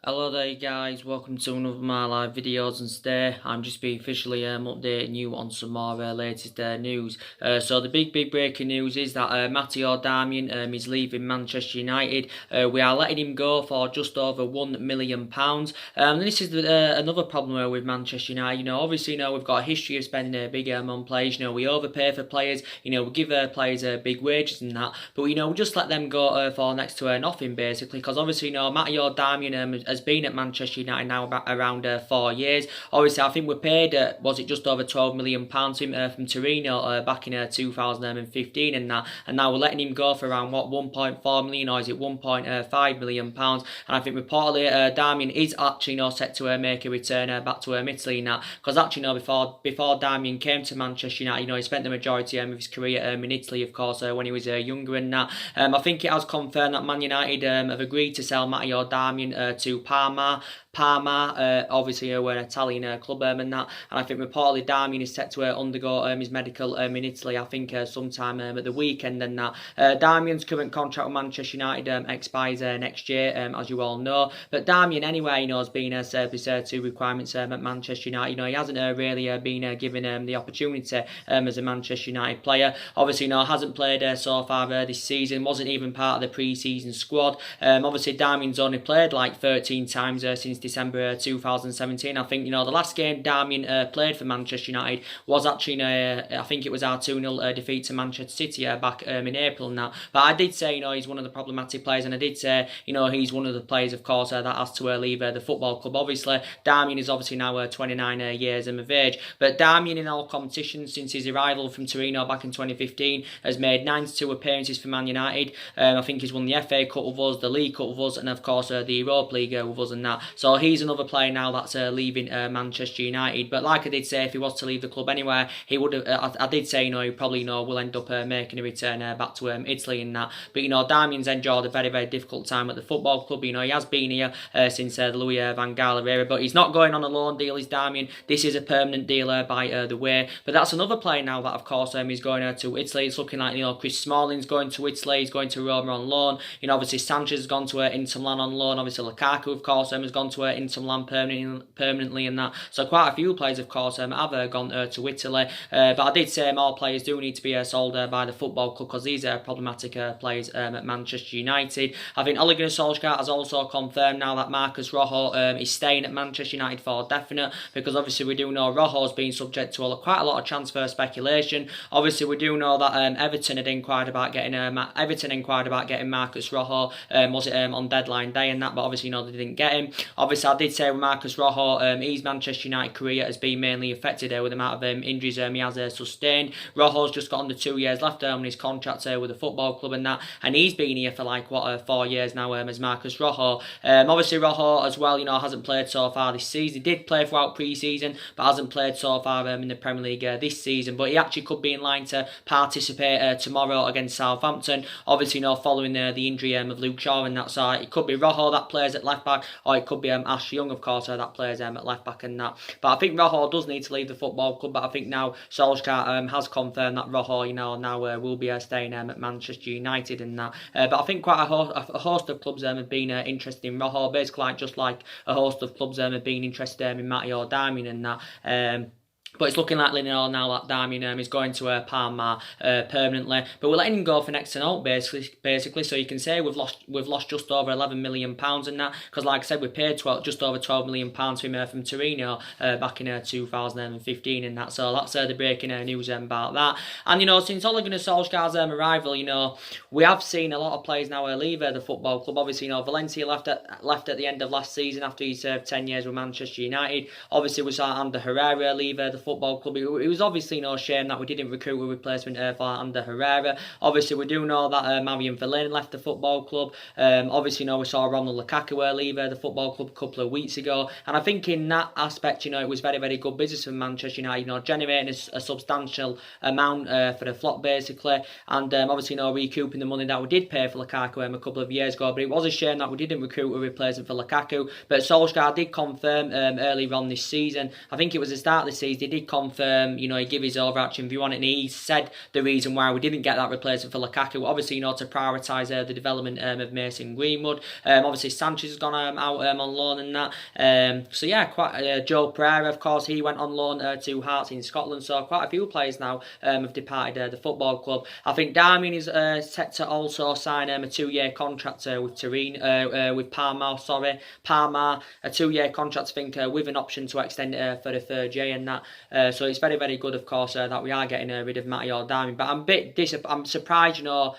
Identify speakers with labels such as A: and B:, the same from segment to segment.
A: Hello there guys, welcome to another of my live videos, and today I'm just be officially updating you on some more latest news. So the big breaking news is that Matteo Daramain is leaving Manchester United. We are letting him go for just over £1 million. This is another problem with Manchester United. Obviously, we've got a history of spending big on players. We overpay for players. We give players big wages and that, but we just let them go for next to nothing basically. Because obviously, Matteo Daramain has been at Manchester United now about around 4 years. Obviously, I think we paid was it just over £12 million to him from Torino back in 2015 and that, and now we're letting him go for around what 1.4 million, or is it 1.5 million pounds? And I think reportedly Daramian is actually set to make a return back to Italy now, because actually before Daramian came to Manchester United, he spent the majority of his career in Italy, of course, when he was younger and that. I think it has confirmed that Man United have agreed to sell Matteo Daramian to Parma, obviously we're an Italian club and that, and I think reportedly Daramian is set to undergo his medical in Italy, I think sometime at the weekend and that. Daramian's current contract with Manchester United expires next year, as you all know, but Daramian anyway, has been service to requirements at Manchester United. He hasn't really been given the opportunity as a Manchester United player. Obviously, hasn't played so far this season, wasn't even part of the pre-season squad. Obviously, Daramian's only played like 13 times since December 2017. I think, the last game Daramian played for Manchester United was actually, I think it was our 2-0 defeat to Manchester City back in April now. But I did say, he's one of the problematic players, and I did say, he's one of the players, of course, that has to leave the football club. Obviously, Daramian is obviously now 29 years of age, but Daramian in all competitions since his arrival from Torino back in 2015 has made 92 appearances for Man United. I think he's won the FA Cup with us, the League Cup with us, and of course the Europa League with us and that. So he's another player now that's leaving Manchester United. But like I did say, if he was to leave the club anywhere, he would have. I did say, he probably will end up making a return back to Italy and that. But Daramian's enjoyed a very difficult time at the football club. He has been here since the Louis van Gaal era, but he's not going on a loan deal. Is Daramian? This is a permanent deal by the way. But that's another player now that, of course, is going to Italy. It's looking like Chris Smalling's going to Italy. He's going to Roma on loan. Obviously Sanchez has gone to Inter Milan on loan. Obviously Lukaku, of course, has gone to Inter Milan permanently and that. So quite a few players, of course, have gone to Italy. But I did say more players do need to be sold by the football club, because these are problematic players at Manchester United. I think Ole Gunnar Solskjaer has also confirmed now that Marcus Rojo is staying at Manchester United for definite, because obviously we do know Rojo's been subject to quite a lot of transfer speculation. Obviously we do know that Everton had inquired about getting Marcus Rojo, was it on deadline day and that, but obviously they didn't get him. Obviously I did say with Marcus Rojo, his Manchester United career has been mainly affected with the amount of injuries he has sustained. Rojo's just got under 2 years left on his contract with the football club and that, and he's been here for 4 years now as Marcus Rojo. Obviously Rojo as well, hasn't played so far this season. He did play throughout pre-season, but hasn't played so far in the Premier League this season. But he actually could be in line to participate tomorrow against Southampton. Obviously, following the injury of Luke Shaw and that, so it could be Rojo that plays at left back, or it could be Ash Young, of course, that plays at left back and that. But I think Rojo does need to leave the football club. But I think now Solskjaer has confirmed that Rojo, now will be staying at Manchester United and that. But I think quite a host of clubs have been interested in Rojo, basically just like a host of clubs have been interested in Matteo Daramian and that. But it's looking likely now that Daramian is going to Parma permanently. But we're letting him go for next to note, basically. So you can say we've lost just over £11 million and that, because like I said, we paid just over £12 million to him from Torino back in 2015 and that. So that's the breaking news about that. And since Ole Gunnar Solskjaer's arrival, we have seen a lot of players now leave the football club. Obviously, Valencia left at the end of last season after he served 10 years with Manchester United. Obviously, we saw Ander Herrera leave the football club. It was obviously no shame that we didn't recruit a replacement for Ander Herrera. Obviously, we do know that Marian Verlaine left the football club. Obviously, we saw Romelu Lukaku leave the football club a couple of weeks ago. And I think in that aspect, it was very good business for Manchester United, generating a substantial amount for the flop, basically. And obviously, recouping the money that we did pay for Lukaku a couple of years ago. But it was a shame that we didn't recruit a replacement for Lukaku. But Solskjaer did confirm earlier on this season, I think it was the start of the season, he did confirm, he gave his overarching view on it, and he said the reason why we didn't get that replacement for Lukaku, obviously, to prioritise the development of Mason Greenwood. Obviously, Sanchez has gone out on loan and that. So yeah, Joe Pereira, of course, he went on loan to Hearts in Scotland. So quite a few players now have departed the football club. I think Daramain is set to also sign a 2-year contract with Parma, a 2-year contract, I think, with an option to extend it for the third year and that. So it's very, very good, of course, that we are getting rid of Matteo Daramain. But I'm surprised, of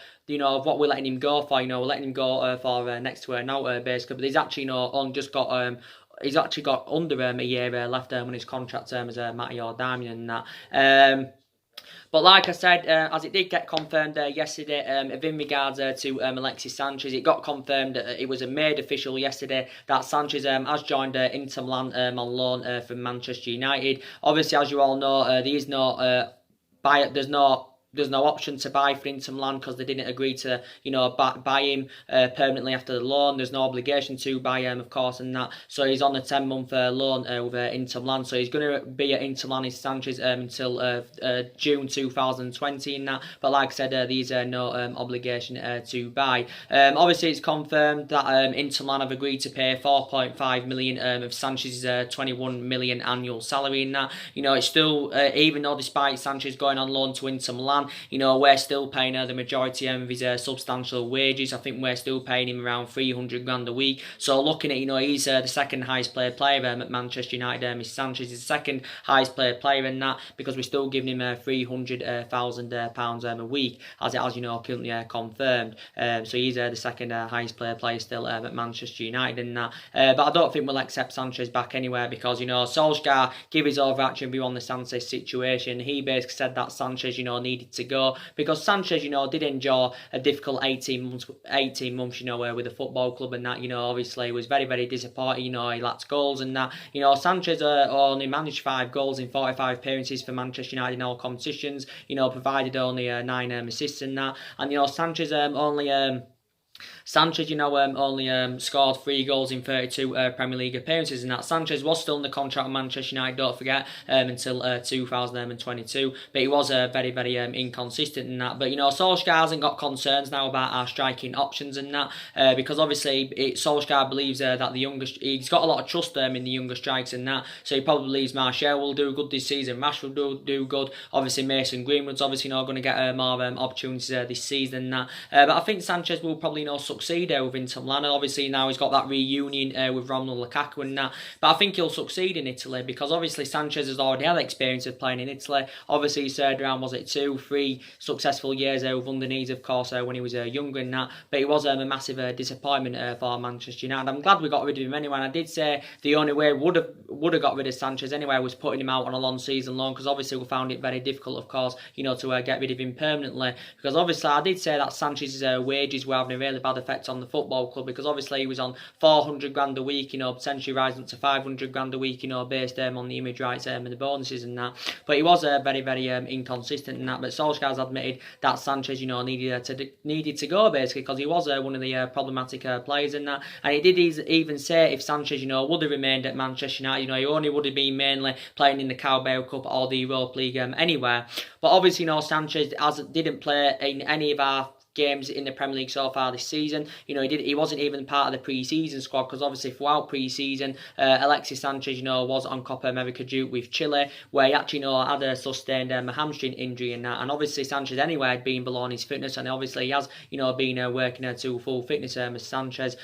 A: what we're letting him go for. We're letting him go for next to now, basically. But he's actually, only just got he's actually got under a year left on his contract as Matteo Daramian and that. But like I said, as it did get confirmed yesterday, in regards to Alexis Sanchez, it got confirmed, it was made official yesterday that Sanchez has joined Inter Milan on loan from Manchester United. Obviously, as you all know, there's no option to buy for Inter Milan because they didn't agree to, buy him permanently after the loan. There's no obligation to buy him, of course, and that. So he's on a 10-month loan with Inter Milan. So he's going to be at Inter Milan, Sanchez, until June 2020 and that. But like I said, there's no obligation to buy. Obviously, it's confirmed that Inter Milan have agreed to pay 4.5 million of Sanchez's 21 million annual salary and that. It's still, even though despite Sanchez going on loan to Inter Milan, we're still paying the majority of his substantial wages. I think we're still paying him around 300 grand a week. So looking at, he's the second highest paid player at Manchester United. Sanchez is the second highest paid player in that, because we're still giving him £300,000 a week, as currently confirmed. So he's the second highest paid player still at Manchester United in that. But I don't think we'll accept Sanchez back anywhere, because Solskjaer gave his overarching view on the Sanchez situation. He basically said that Sanchez needed to go, because Sanchez did enjoy a difficult 18 months with the football club and that. Obviously was very, very disappointed. He lacked goals and that. Sanchez only managed 5 goals in 45 appearances for Manchester United in all competitions, provided only 9 assists and that. And Sanchez only scored 3 goals in 32 Premier League appearances, and that Sanchez was still in the contract with Manchester United, don't forget, until 2022, but he was very, very inconsistent in that. But Solskjaer hasn't got concerns now about our striking options and that, because obviously Solskjaer believes that he's got a lot of trust in the younger strikers and that, so he probably believes Martial will do good this season, Rashford will do good, obviously Mason Greenwood's obviously going to get more opportunities this season and that. But I think Sanchez will probably succeed with Inter Milan. Obviously now he's got that reunion with Romelu Lukaku and that, but I think he'll succeed in Italy, because obviously Sanchez has already had experience of playing in Italy. Obviously his third round, was it 2-3 successful years with Udinese, of course, when he was younger and that, but he was a massive disappointment for Manchester United. I'm glad we got rid of him anyway, and I did say the only way would have got rid of Sanchez anyway was putting him out on a long season loan, because obviously we found it very difficult, of course, to get rid of him permanently, because obviously I did say that Sanchez's wages were having a really bad effect on the football club, because obviously he was on 400 grand a week, potentially rising up to 500 grand a week, based on the image rights and the bonuses and that. But he was very, very inconsistent in that. But Solskjaer's admitted that Sanchez, needed to go, basically, because he was one of the problematic players in that. And he did even say if Sanchez, would have remained at Manchester United, he only would have been mainly playing in the Carabao Cup or the Europa League anywhere. But obviously, Sanchez didn't play in any of our games in the Premier League so far this season. He wasn't even part of the pre-season squad, because obviously throughout pre-season, Alexis Sanchez, was on Copa America duty with Chile, where he actually, had a sustained hamstring injury and that. And obviously Sanchez anyway had been below his fitness, and obviously he has, been working to full fitness as Sanchez.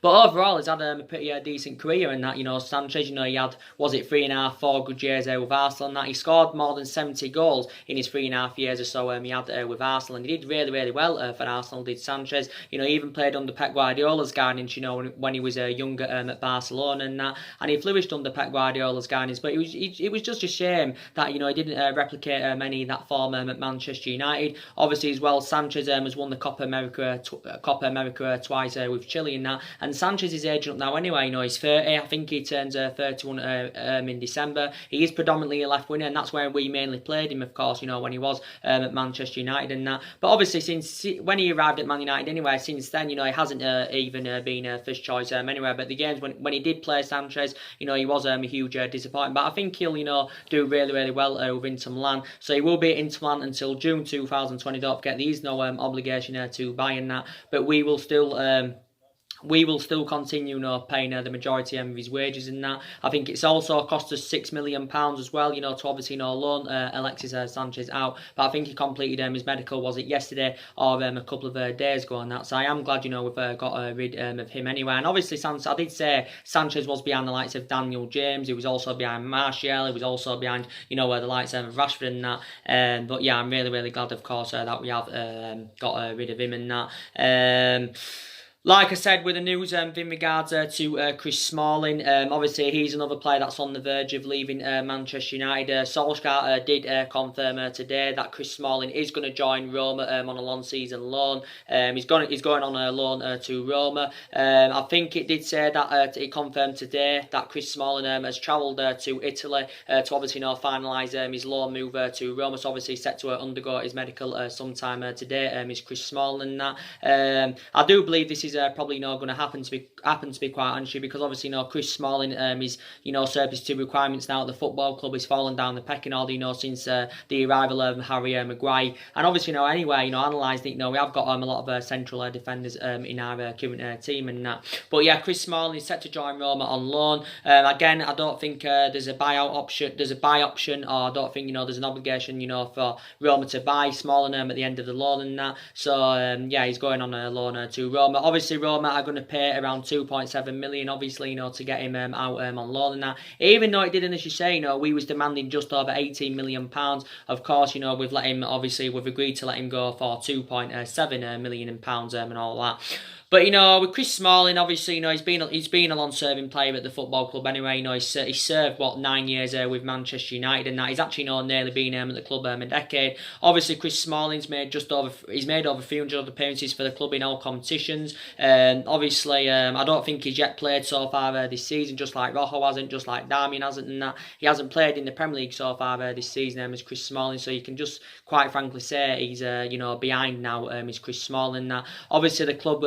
A: But overall, he's had a pretty decent career in that. Sanchez, he had, 3.5, 4 good years with Arsenal and that. He scored more than 70 goals in his 3.5 years or so he had with Arsenal, and he did really, really well for Arsenal, did Sanchez. He even played under Pep Guardiola's guidance, when he was younger at Barcelona and that, and he flourished under Pep Guardiola's guidance. But it was just a shame that, he didn't replicate any of that form at Manchester United. Obviously, as well, Sanchez has won the Copa America twice with Chile and that, and And Sanchez is aging up now anyway. You know, he's 30. I think he turns 31 in December. He is predominantly a left winger, and that's where we mainly played him, of course, you know, when he was at Manchester United and that. But obviously, since when he arrived at Man United anyway, since then, you know, he hasn't even been first choice anywhere. But the games when he did play Sanchez, you know, he was a huge disappointment. But I think he'll, you know, do really, really well with Inter Milan. So he will be at Inter Milan until June 2020. Don't forget, there is no obligation to buy in that, but we will still continue, you know, paying the majority of his wages in that. I think it's also cost us £6 million as well, you know, to obviously, you know, loan Alexis Sanchez out. But I think he completed his medical, was it yesterday or a couple of days ago and that. So I am glad, you know, we've got rid of him anyway. And obviously, I did say Sanchez was behind the likes of Daniel James. He was also behind Martial. He was also behind, you know, the likes of Rashford and that. But yeah, I'm really, really glad, of course, that we have got rid of him and that. Like I said, with the news in regards to Chris Smalling, obviously he's another player that's on the verge of leaving Manchester United. Solskjaer did confirm today that Chris Smalling is going to join Roma on a long-season loan. He's going on a loan to Roma. I think it did say that it confirmed today that Chris Smalling has travelled to Italy to obviously now finalise his loan move to Roma. So obviously set to undergo his medical sometime today. Is Chris Smalling and that. I do believe this is probably not going to happen to be quite honest with you, because obviously, you know, Chris Smalling is, you know, surplus to requirements now at the football club. He's fallen down the pecking order, you know, since the arrival of Harry Maguire. And obviously, you know, anyway, you know, analysed it, you know, we have got a lot of central defenders in our current team and that. But yeah, Chris Smalling is set to join Roma on loan. Again, I don't think there's a buyout option. There's a buy option, or I don't think, you know, there's an obligation, you know, for Roma to buy Smalling at the end of the loan and that. So yeah, he's going on a loan to Roma. Obviously, Roma are going to pay around 2.7 million, obviously, you know, to get him out on loan and that. Even though it didn't, as you say, you know, we was demanding just over 18 million pounds. Of course, you know, we've let him, obviously, we've agreed to let him go for 2.7 million pounds and all that. But, you know, with Chris Smalling, obviously, you know, he's been a long-serving player at the football club anyway. You know, he's served, 9 years with Manchester United and that. He's actually, you know, nearly been at the club a decade. Obviously, Chris Smalling's made over 300 appearances for the club in all competitions. Obviously, I don't think he's yet played so far this season, just like Rojo hasn't, just like Daramain hasn't and that. He hasn't played in the Premier League so far this season as Chris Smalling, so you can just quite frankly say he's, you know, behind now is Chris Smalling and that. Obviously, the club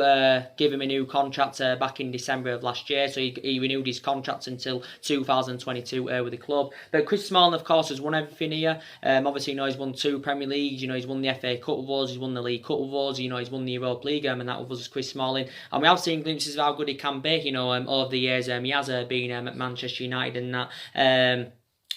A: give him a new contract back in December of last year, so he renewed his contract until 2022 with the club. But Chris Smalling, of course, has won everything here. Obviously, you know, he's won 2 Premier Leagues, you know, he's won the FA Cup with us, he's won the League Cup with us, you know, he's won the Europa League, and that with us, Chris Smalling. And we have seen glimpses of how good he can be, you know, over the years. He has been at Manchester United and that.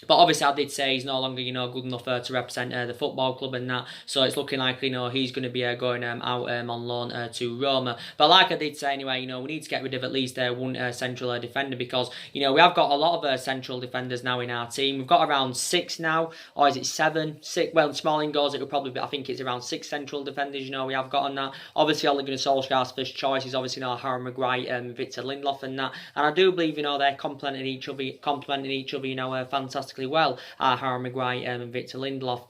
A: But obviously, I did say he's no longer, you know, good enough to represent the football club and that. So it's looking like, you know, he's going to be going out on loan to Roma. But like I did say anyway, you know, we need to get rid of at least one central defender, because, you know, we have got a lot of central defenders now in our team. We've got around 6 now, or is it 7? 6. Well, Smalling goes, it will probably be, I think it's around 6 central defenders, you know, we have got on that. Obviously, Ole Gunnar Solskjaer's first choice is obviously, you know, Harry Maguire and Victor Lindelof and that. And I do believe, you know, they're complementing each other, you know, fantastically well, Harry Maguire and Victor Lindelof.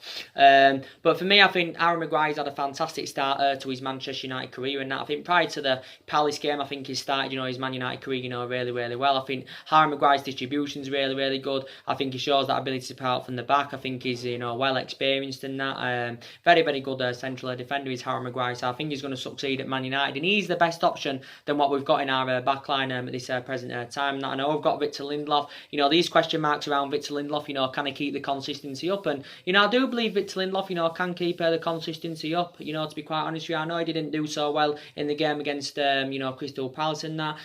A: But for me, I think Harry Maguire's had a fantastic start to his Manchester United career, and that I think prior to the Palace game, I think he started, you know, his Man United career, you know, really, really well. I think Harry Maguire's distribution's really, really good. I think he shows that ability to play out from the back. I think he's, you know, well experienced in that. Very, very good central defender is Harry Maguire. So I think he's going to succeed at Man United, and he's the best option than what we've got in our backline at this present time. I know we've got Victor Lindelof. You know, these question marks around Victor Lindelof, you know, can he keep the consistency up? And, you know, I do believe Victor Lindelof, you know, can keep the consistency up, you know, to be quite honest with you. I know he didn't do so well in the game against, you know, Crystal Palace and that.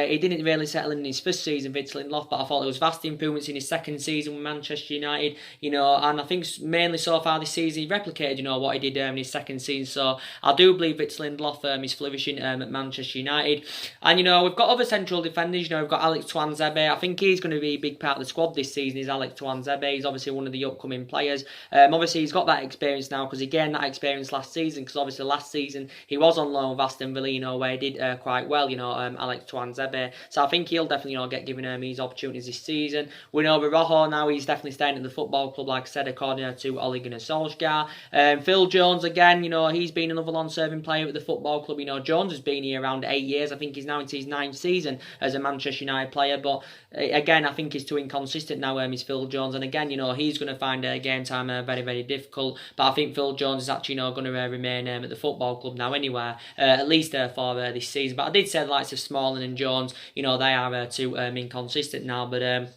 A: He didn't really settle in his first season, Victor Lindelof, but I thought there was vast improvements in his second season with Manchester United, you know, and I think mainly so far this season he replicated, you know, what he did in his second season. So I do believe Victor Lindelof is flourishing at Manchester United. And, you know, we've got other central defenders, you know, we've got Alex Tuanzebe. I think he's going to be a big part of the squad this season, is Alex Tuanzebe. He's obviously one of the upcoming players. Obviously, he's got that experience now because he gained that experience last season. Because obviously, last season he was on loan with Aston Villa, where he did quite well, Alex Tuanzebe. So I think he'll definitely, get given his opportunities this season. We know with Rojo now, he's definitely staying at the football club, like I said, according to Ole Gunnar Solskjaer. Phil Jones, again, he's been another long-serving player at the football club. Jones has been here around 8 years. I think he's now into his 9th season as a Manchester United player. But again, I think he's too inconsistent now, is Phil Jones. And again, he's going to find game time very, very difficult. But I think Phil Jones is actually, going to remain at the football club now anyway, at least for this season. But I did say the likes of Smalling and Jones, they are too inconsistent now. But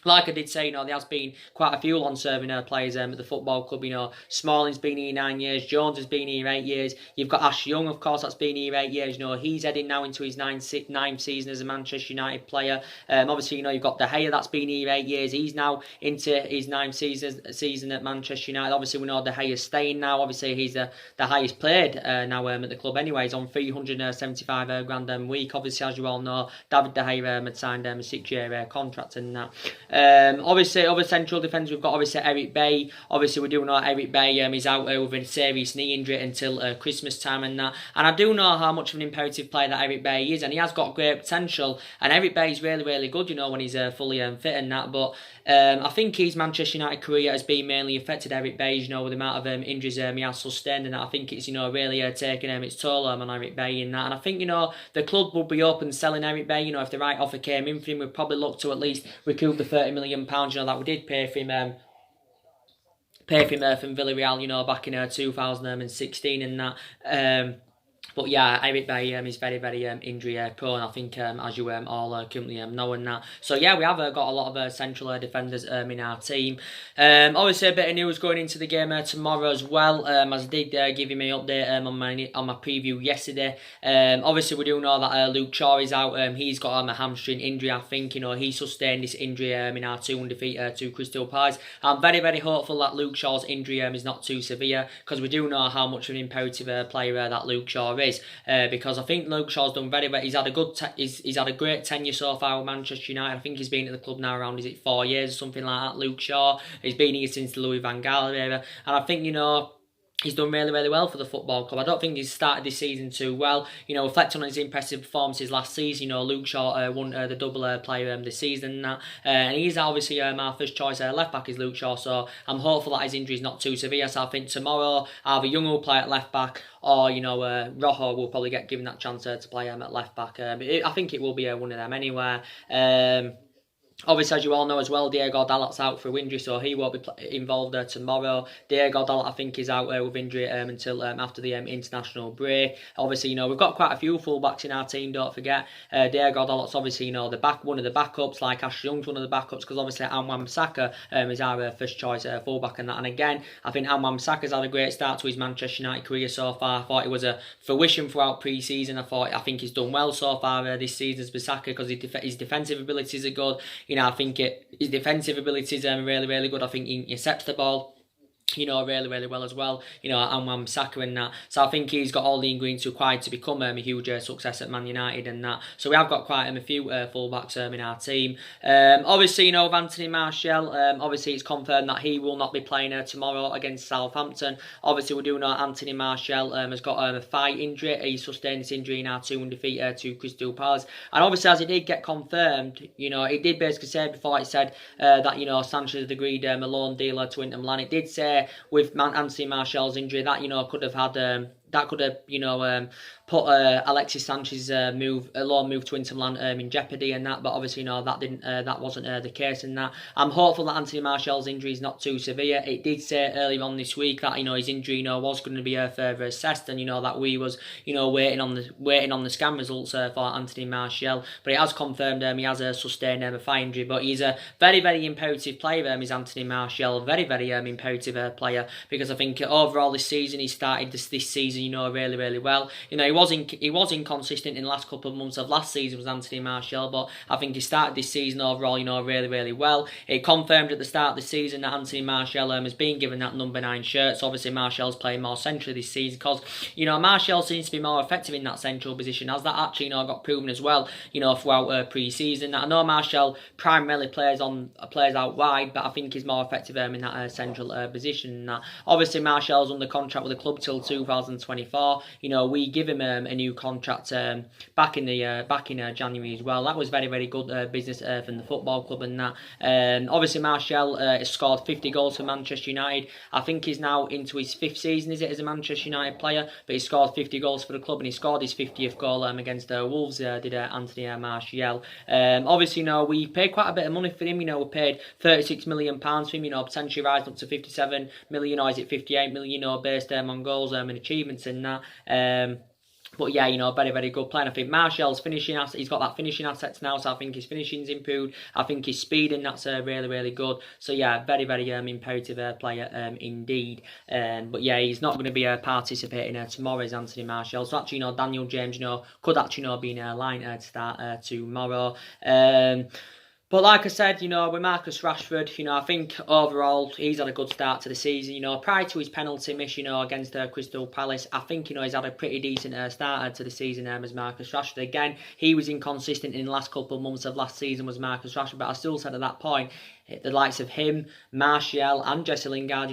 A: like I did say, there has been quite a few long-serving players at the football club. Smalling's been here 9 years. Jones has been here 8 years. You've got Ash Young, of course, that's been here 8 years. He's heading now into his ninth season as a Manchester United player. Obviously, you've got De Gea that's been here 8 years. He's now into his 9th season at Manchester United. Obviously, we know De Gea's staying now. Obviously, he's the highest paid now at the club anyway. He's on 375 grand a week. Obviously, as you all know, David De Gea had signed a 6-year contract and that. Obviously, other central defence, we've got obviously Eric Bailly. Obviously, we do know Eric Bailly is out with a serious knee injury until Christmas time and that. And I do know how much of an imperative player that Eric Bailly is, and he has got great potential. And Eric Bailly's really, really good, when he's fully fit and that. But I think his Manchester United career has been mainly affected, Eric Bailly, with the amount of injuries he has sustained, and that. I think it's really taking its toll on Eric Bailly and that. And I think the club would be open selling Eric Bailly. If the right offer came in for him, we'd probably look to at least recoup the £30 million that we did pay for him. From Villarreal, back in 2016 and that. But yeah, Eric Bailly is very, very injury prone, I think, as you all currently know and that. So yeah, we have got a lot of central defenders in our team. Obviously, a bit of news going into the game tomorrow as well. As I did give you my update on my preview yesterday. Obviously, we do know that Luke Shaw is out. He's got a hamstring injury, I think. He sustained this injury in our 2-1 defeat to Crystal Palace. I'm very, very hopeful that Luke Shaw's injury is not too severe, because we do know how much of an imperative player that Luke Shaw is. Because I think Luke Shaw's done very well. He's had a he's had a great tenure so far with Manchester United. I think he's been at the club now around 4 years or something like that. Luke Shaw, he's been here since the Louis van Gaal era, and I think he's done really, really well for the football club. I don't think he's started this season too well. Reflecting on his impressive performances last season, Luke Shaw won the double player this season. And he's obviously our first choice left-back is Luke Shaw. So I'm hopeful that his injury is not too severe. So I think tomorrow either Young will play at left-back, or, Rojo will probably get given that chance to play at left-back. I think it will be one of them anyway. Obviously, as you all know as well, Diego Dalot's out for injury, so he won't be involved tomorrow. Diego Dalot, I think, is out with injury until after the international break. Obviously, we've got quite a few fullbacks in our team, don't forget. Diego Dalot's obviously, one of the backups, like Ash Young's one of the backups, because obviously Wan-Bissaka is our first choice fullback and that. And again, I think Wan-Bissaka's had a great start to his Manchester United career so far. I thought it was a fruition throughout pre-season. I think he's done well so far this season as Bissaka, because his defensive abilities are good. I think his defensive abilities are really, really good. I think he accepts the ball, really, really well as well, and Wan-Bissaka and that. So I think he's got all the ingredients required to become a huge success at Man United and that. So we have got quite a few fullbacks in our team. Obviously, with Anthony Martial, obviously it's confirmed that he will not be playing tomorrow against Southampton. Obviously, we do know Anthony Martial has got a thigh injury. He sustained this injury in our 2-1 defeat to Crystal Palace. And obviously, as it did get confirmed, it did basically say before it said that, Sanchez had agreed a loan deal to Inter Milan. It did say with Anthony Martial's injury that could have had put Alexis Sanchez's loan move to Inter Milan in jeopardy and that, but obviously that wasn't the case and that. I'm hopeful that Anthony Martial's injury is not too severe. It did say earlier on this week that his injury was going to be further assessed, and that we was waiting on the scan results for Anthony Martial, but it has confirmed he has sustained a thigh injury. But he's a very, very imperative player. Is Anthony Martial, very, very imperative player, because I think overall this season he started this season season, really, really well. He was inconsistent in the last couple of months of last season was Anthony Martial, but I think he started this season overall, really, really well. It confirmed at the start of the season that Anthony Martial has been given that number 9 shirt. So obviously Martial's playing more centrally this season because, Martial seems to be more effective in that central position, as that actually, got proven as well, throughout pre-season. I know Martial primarily plays out wide, but I think he's more effective in that central position. Obviously Martial's under contract with the club till 2024. We give him a new contract back in January as well. That was very, very good business from the football club and that. Obviously Martial has scored 50 goals for Manchester United. I think he's now into his 5th season, is it, as a Manchester United player? But he scored 50 goals for the club, and he scored his 50th goal against Wolves. Did Anthony Martial? Obviously, we paid quite a bit of money for him. We paid £36 million for him. Potentially rising up to 57 million, or is it 58 million? Based on goals and achievements in that. But yeah, very, very good player. I think Martial's finishing asset, he's got that finishing assets now, so I think his finishing's improved. I think his speed, and that's really, really good. So yeah, very, very imperative player indeed. But yeah, he's not going to be participating tomorrow's Anthony Martial. So actually, Daniel James, could actually be in a line to start tomorrow. But like I said, with Marcus Rashford, I think overall he's had a good start to the season. Prior to his penalty miss, against Crystal Palace, I think, he's had a pretty decent start to the season as Marcus Rashford. Again, he was inconsistent in the last couple of months of last season was Marcus Rashford, but I still said at that point, the likes of him, Martial and Jesse Lingard,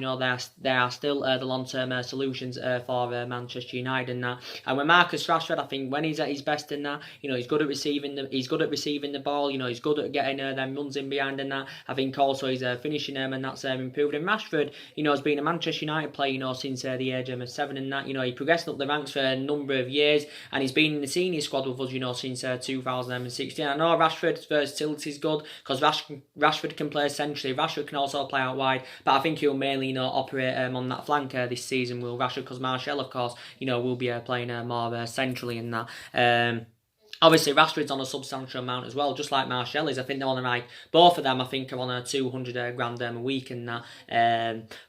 A: they are still the long-term solutions for Manchester United and that. And with Marcus Rashford, I think when he's at his best in that, he's good at receiving the ball, he's good at getting them runs in behind and that. I think also he's finishing them, and that's improved. And Rashford, has been a Manchester United player, since the age of 7 and that. He progressed up the ranks for a number of years, and he's been in the senior squad with us, since 2016. I know Rashford's versatility is good because Rashford can play centrally. Rashford can also play out wide, but I think he'll mainly operate on that flank this season, will Rashford, because Martial, of course, will be playing more centrally in that. Obviously, Rashford's on a substantial amount as well, just like Martial is. I think they're on both of them, I think, are on a 200 grand a week and that.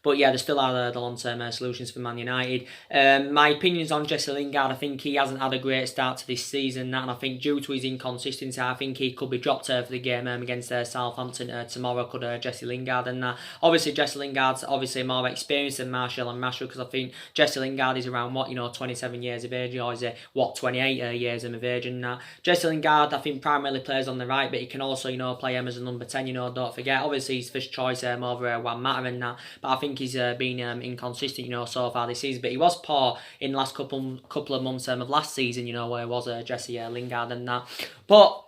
A: But yeah, there still are the long-term solutions for Man United. My opinions on Jesse Lingard, I think he hasn't had a great start to this season, and I think due to his inconsistency, I think he could be dropped for the game against Southampton tomorrow, could Jesse Lingard. And obviously, Jesse Lingard's obviously more experienced than Martial and Rashford, because I think Jesse Lingard is around, 27 years of age, or is it, 28 years of age and that. Jesse Lingard, I think, primarily plays on the right, but he can also, play him as a number 10, don't forget. Obviously, his first choice over Juan Mata and that, but I think he's been inconsistent, so far this season. But he was poor in the last couple of months of last season, where it was Jesse Lingard and that. But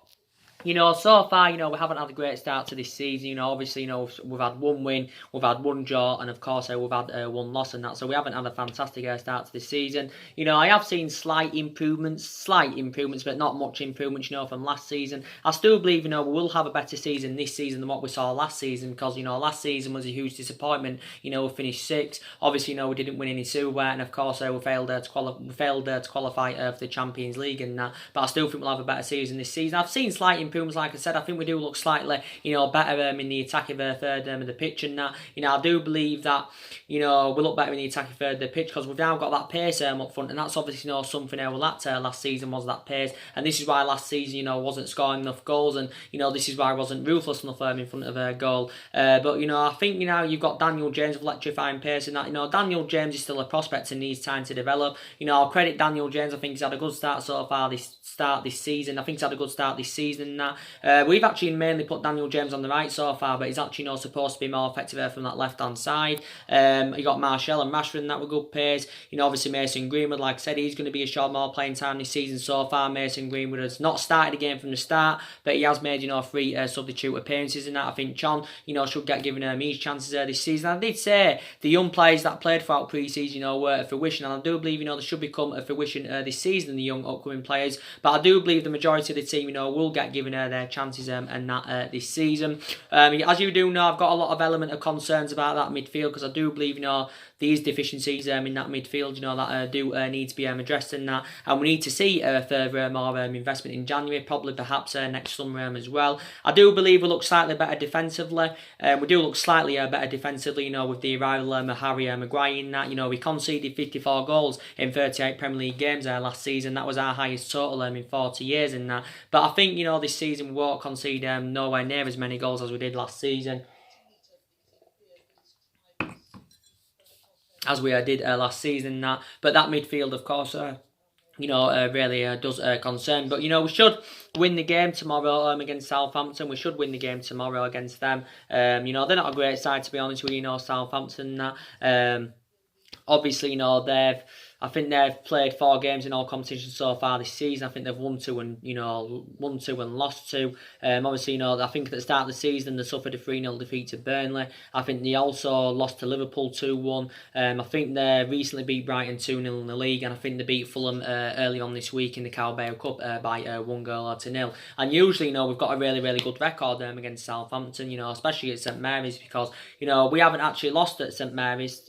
A: so far, we haven't had a great start to this season. Obviously, we've had one win, we've had one draw, and of course, we've had one loss and that. So we haven't had a fantastic start to this season. I have seen slight improvements, but not much improvements, from last season. I still believe, we will have a better season this season than what we saw last season, because, last season was a huge disappointment. We finished 6th. Obviously, we didn't win any silver, and of course, we failed to qualify for the Champions League and that. But I still think we'll have a better season this season. I've seen slight improvements. Like I said, I think we do look slightly, better in the attacking third of the pitch and that. I do believe that, we look better in the attacking third of the pitch because we've now got that pace up front, and that's obviously, something we lacked last season was that pace, and this is why last season, wasn't scoring enough goals, and, this is why I wasn't ruthless enough in front of a goal. But, I think, you've got Daniel James with electrifying pace and that. Daniel James is still a prospect and needs time to develop. I'll credit Daniel James. I think he's had a good start so far this season. I think he's had a good start this season and that. We've actually mainly put Daniel James on the right so far, but he's actually supposed to be more effective from that left-hand side. You got Martial and Rashford, and that were good pace. Obviously Mason Greenwood, like I said, he's going to be a short more playing time this season so far. Mason Greenwood has not started the game from the start, but he has made 3 substitute appearances in that. I think John, should get given his chances this season. I did say the young players that played throughout pre-season, were a fruition, and I do believe, they should become a fruition this season, the young upcoming players. But I do believe the majority of the team, will get given their chances and that this season. As you do know, I've got a lot of element of concerns about that midfield, because I do believe, these deficiencies in that midfield, that do need to be addressed in that, and we need to see further more investment in January, probably perhaps next summer as well. I do believe we look slightly better defensively. We do look slightly better defensively, with the arrival of Harry Maguire in that. We conceded 54 goals in 38 Premier League games last season. That was our highest total in 40 years in that. But I think, this season we won't concede nowhere near as many goals as we did last season. That. But that midfield, of course, really does concern. But, we should win the game tomorrow against Southampton. We should win the game tomorrow against them. They're not a great side, to be honest with you, Southampton. Obviously, I think they've played 4 games in all competitions so far this season. I think they've won 2 and lost 2. Obviously, I think at the start of the season they suffered a 3-0 defeat to Burnley. I think they also lost to Liverpool 2-1. I think they recently beat Brighton 2-0 in the league, and I think they beat Fulham early on this week in the Carabao Cup by 1-0 And usually, we've got a really, really good record against Southampton, especially at St Mary's, because, we haven't actually lost at St Mary's,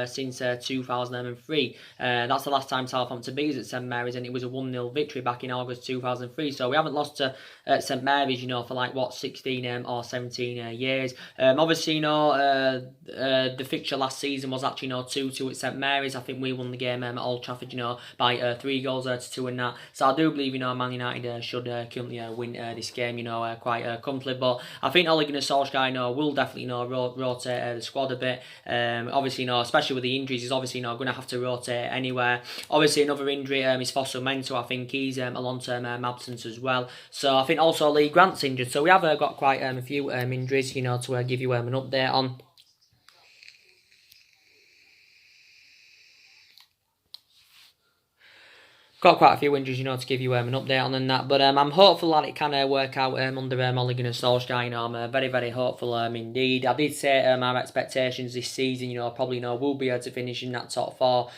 A: since 2003. That's the last time Southampton beat us at St Mary's, and it was a 1-0 victory back in August 2003. So we haven't lost to St Mary's, for 16 or 17 years. Obviously, the fixture last season was actually 2-2 at St Mary's. I think we won the game at Old Trafford, by 3 goals to 2 in that. So I do believe, Man United should currently win this game, quite comfortably. But I think Ole Gunnar Solskjaer, will definitely, rotate the squad a bit. Obviously, especially with the injuries, he's obviously, going to have to rotate anywhere. Obviously, another injury is Fosu-Mensah. I think he's a long-term absence as well. So I think also Lee Grant's injured. So we have got quite a few injuries, to give you an update on. Got quite a few injuries, to give you an update on and that. But I'm hopeful that it can work out under Ole Gunnar Solskjaer. I'm very, very hopeful indeed. I did say our expectations this season, probably we'll be able to finish in that top 4.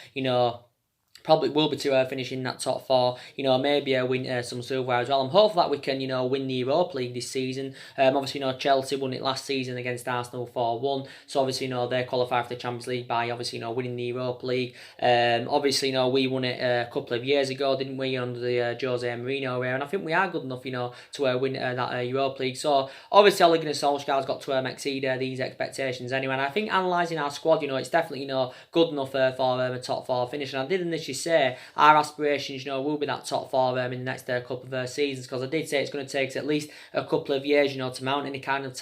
A: Probably will be to finish in that top 4, maybe win some silverware as well. I'm hopeful that we can, win the Europa League this season. Obviously, Chelsea won it last season against Arsenal 4-1. So obviously, they qualified for the Champions League by obviously, winning the Europa League. Obviously, we won it a couple of years ago, didn't we, under the Jose Mourinho era? And I think we are good enough, to win that Europa League. So obviously, Ole Gunnar Solskjaer's got to exceed these expectations anyway. And I think analysing our squad, it's definitely, good enough for a top 4 finish. And I did initially say our aspirations, will be that top 4 in the next couple of seasons, because I did say it's going to take us at least a couple of years, to mount any kind of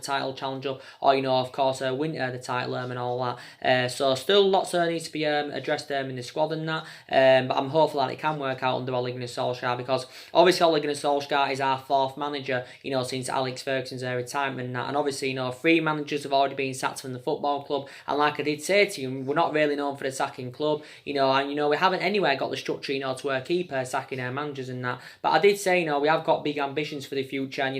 A: title challenge up, or of course win the title and all that. So still lots needs to be addressed in the squad and that. But I'm hopeful that it can work out under Ole Gunnar Solskjaer, because obviously Ole Gunnar Solskjaer is our 4th manager, since Alex Ferguson's retirement and that. And obviously, 3 managers have already been sacked from the football club. And like I did say to you, we're not really known for the sacking club, and we haven't anywhere got the structure, to keep sacking our managers and that. But I did say, we have got big ambitions for the future, and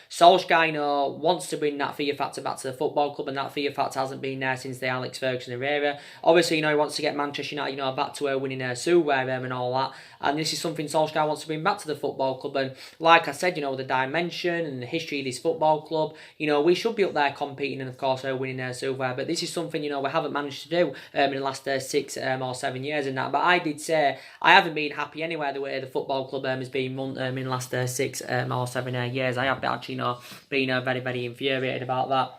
A: Solskjaer, wants to bring that fear factor back to the football club, and that fear factor hasn't been there since the Alex Ferguson era. Obviously, he wants to get Manchester United, back to winning silverware and all that. And this is something Solskjaer wants to bring back to the football club. And like I said, the dimension and the history of this football club, we should be up there competing and, of course, winning silverware. But this is something, we haven't managed to do in the last 6 or 7 years and that. But I did say I haven't been happy anywhere the way the football club has been run in the last 6 or 7 years. I have actually, been very, very infuriated about that.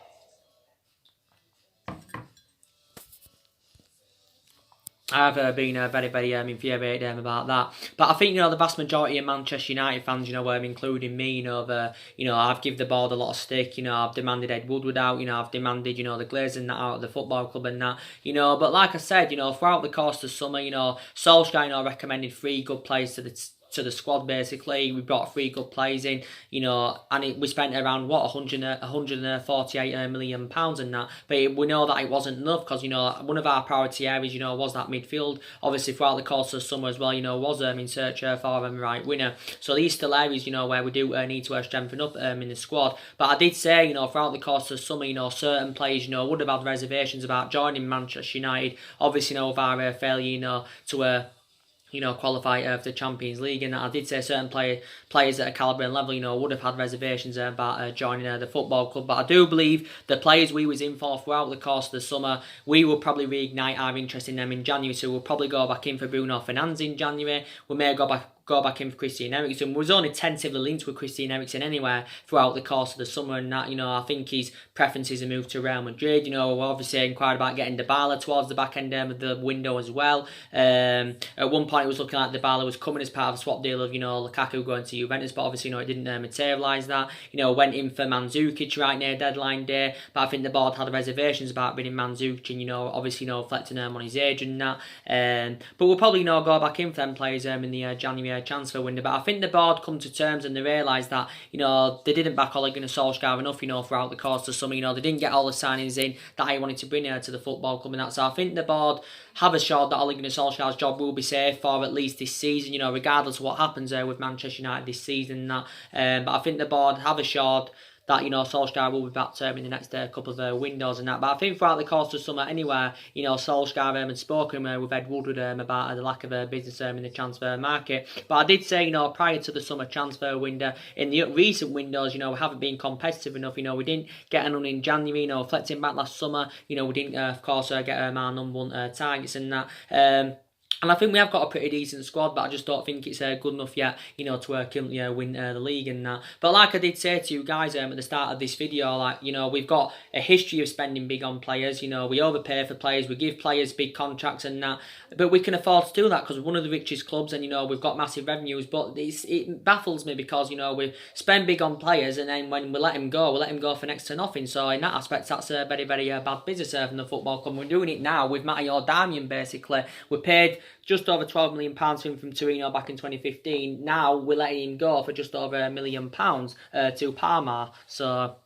A: I've been very, very infuriated about that. But I think, the vast majority of Manchester United fans, including me, I've given the board a lot of stick. I've demanded Ed Woodward out. I've demanded, the Glazers and that out of the football club and that. But like I said, throughout the course of summer, Solskjaer, recommended 3 good players to the squad. Basically, we brought 3 good players in, and we spent around 148 million pounds in that. But we know that it wasn't enough, because one of our priority areas, was that midfield. Obviously, throughout the course of the summer as well, was in search for a right winner. So these still areas, where we do need to strengthen up in the squad. But I did say, throughout the course of the summer, certain players, would have had reservations about joining Manchester United. Obviously, with our failure, qualify for the Champions League. And I did say certain players at a calibre and level, would have had reservations about joining the football club. But I do believe the players we was in for throughout the course of the summer, we will probably reignite our interest in them in January. So we'll probably go back in for Bruno Fernandes in January. We may go back in for Christian Eriksen. We was only tentatively linked with Christian Eriksen anyway throughout the course of the summer, and that, I think his preferences have moved to Real Madrid. We're obviously inquired about getting Dybala towards the back end of the window as well. At one point it was looking like Dybala was coming as part of a swap deal of, Lukaku going to Juventus, but obviously, it didn't materialise that. Went in for Mandzukic right near deadline day, but I think the board had reservations about bringing Mandzukic and, obviously, reflecting on his age and that. But we'll probably, go back in for them players in the January transfer window. But I think the board come to terms and they realised that, they didn't back Ole Gunnar Solskjaer enough, throughout the course of summer. They didn't get all the signings in that he wanted to bring to the football club and that. So I think the board have assured that Ole Gunnar Solskjaer's job will be safe for at least this season, regardless of what happens with Manchester United this season. But I think the board have assured that, Solskjaer will be back in the next couple of windows and that. But I think throughout the course of summer anyway, Solskjaer had spoken with Ed Woodward about the lack of business in the transfer market. But I did say, prior to the summer transfer window, in the recent windows, we haven't been competitive enough. We didn't get an in January, reflecting back last summer, we didn't, of course, get our number one targets and that. And I think we have got a pretty decent squad, but I just don't think it's good enough yet, to win the league and that. But like I did say to you guys at the start of this video, we've got a history of spending big on players. We overpay for players, we give players big contracts and that. But we can afford to do that because we're one of the richest clubs and, we've got massive revenues. But it baffles me because, we spend big on players and then when we let him go, for next to nothing. So in that aspect, that's a very, very bad business from the football club. We're doing it now with Matteo, Daramain, basically. We paid just over £12 million from Torino back in 2015. Now we're letting him go for just over £1 million to Parma. So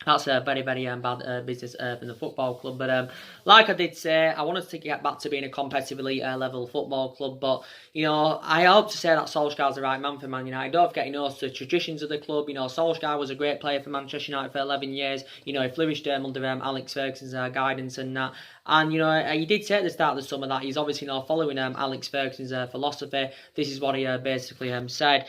A: that's a very, very bad business for the football club. But like I did say, I wanted to get back to being a competitive elite level football club. But, I hope to say that Solskjaer's the right man for Man United. Don't forget, he knows the traditions of the club. Solskjaer was a great player for Manchester United for 11 years. He flourished under Alex Ferguson's guidance and that. And, he did say at the start of the summer that he's obviously following Alex Ferguson's philosophy. This is what he basically said.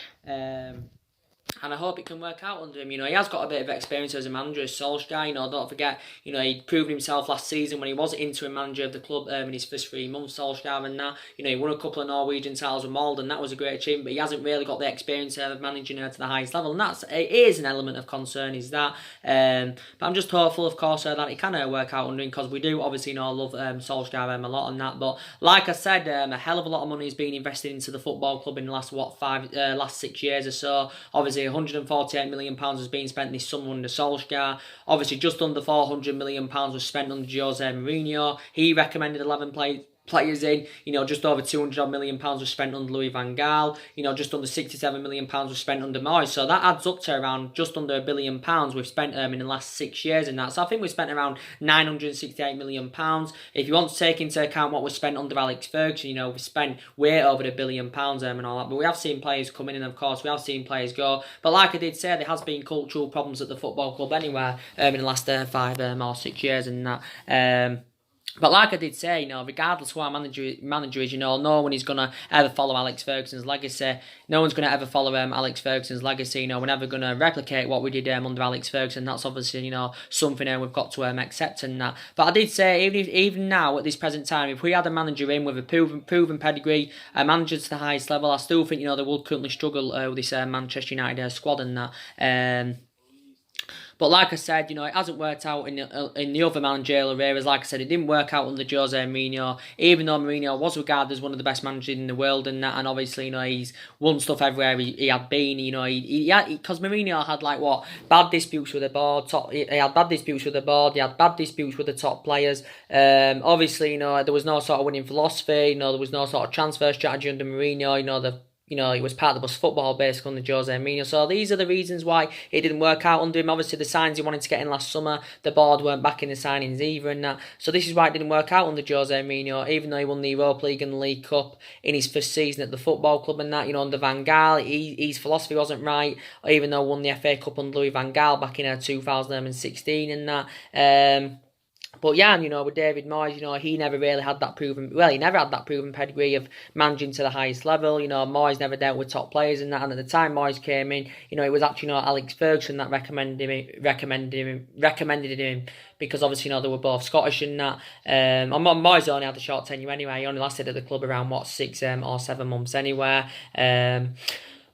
A: And I hope it can work out under him. He has got a bit of experience as a manager, as Solskjaer. Don't forget, he'd proven himself last season when he was interim manager of the club in his first 3 months, Solskjaer and that. He won a couple of Norwegian titles with Molde, and that was a great achievement, but he hasn't really got the experience of managing to the highest level, and it is an element of concern, is that. But I'm just hopeful, of course, that it can work out under him, because we do obviously love Solskjaer a lot and that. But like I said, a hell of a lot of money has been invested into the football club in the last 6 years or so. Obviously, £148 million has been spent this summer under Solskjaer. Obviously, just under £400 million was spent under Jose Mourinho. He recommended 11 players in, just over £200 million was spent under Louis van Gaal, just under £67 million was spent under Moyes. So that adds up to around just under £1 billion we've spent in the last 6 years in that. So I think we've spent around £968 million. If you want to take into account what we spent under Alex Ferguson, we've spent way over £1 billion and all that. But we have seen players come in, and of course we have seen players go. But like I did say, there has been cultural problems at the football club anywhere in the last 5 or 6 years and that. But like I did say, regardless who our manager is, no one is going to ever follow Alex Ferguson's legacy. No one's going to ever follow Alex Ferguson's legacy. We're never going to replicate what we did under Alex Ferguson. That's obviously, something we've got to accept and that. But I did say, even now, at this present time, if we had a manager in with a proven pedigree, a manager to the highest level, I still think, they would currently struggle with this Manchester United squad and that. But like I said, it hasn't worked out in the other managerial areas. Like I said, it didn't work out under Jose Mourinho, even though Mourinho was regarded as one of the best managers in the world and that. And obviously, he's won stuff everywhere he had been. Because Mourinho had bad disputes with the board. He had bad disputes with the board. He had bad disputes with the top players. Obviously, there was no sort of winning philosophy. There was no sort of transfer strategy under Mourinho. He was part of the bus football basically under Jose Mourinho. So these are the reasons why it didn't work out under him. Obviously, the signs he wanted to get in last summer, the board weren't backing the signings either and that. So this is why it didn't work out under Jose Mourinho, even though he won the Europa League and the League Cup in his first season at the football club and that. Under Van Gaal, his philosophy wasn't right, even though he won the FA Cup under Louis Van Gaal back in 2016 and that. But yeah, and, you know, with David Moyes, you know, he never really had that proven, well, he never had that proven pedigree of managing to the highest level. You know, Moyes never dealt with top players and that. And at the time Moyes came in, you know, it was actually, you know, Alex Ferguson that recommended him because obviously, you know, they were both Scottish and that. And Moyes only had a short tenure anyway. He only lasted at the club around, what, 6 or 7 months anyway.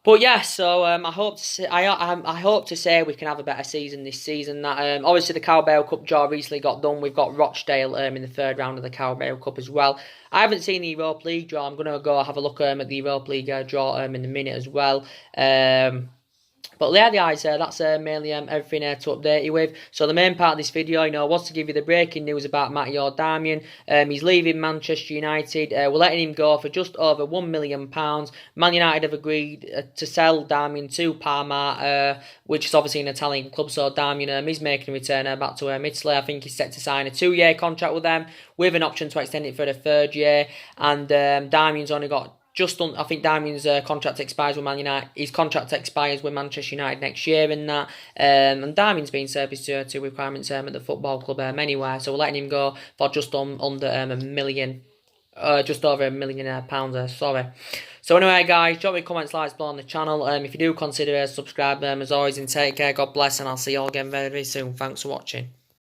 A: But yeah, so I hope to say we can have a better season this season. That obviously the Carabao Cup draw recently got done. We've got Rochdale in the third round of the Carabao Cup as well. I haven't seen the Europa League draw. I'm gonna go have a look at the Europa League draw in a minute as well. But yeah, guys, that's mainly everything to update you with. So the main part of this video, you know, was to give you the breaking news about Matteo Daramian. He's leaving Manchester United. We're letting him go for just over £1 million. Man United have agreed to sell Daramian to Parma, which is obviously an Italian club. So Daramian is making a return back to Italy. I think he's set to sign a 2-year contract with them, with an option to extend it for the 3rd year. And Daramian's only got I think Daramian's contract expires with Man United. His contract expires with Manchester United next year and that. And Daramian's been serviced to requirements at the football club anyway. So we're letting him go for just under £1 million. Just over £1 million pounds, sorry. So anyway, guys, drop me comments, likes below on the channel. If you do consider subscribe, as always, and take care. God bless, and I'll see you all again very, very soon. Thanks for watching.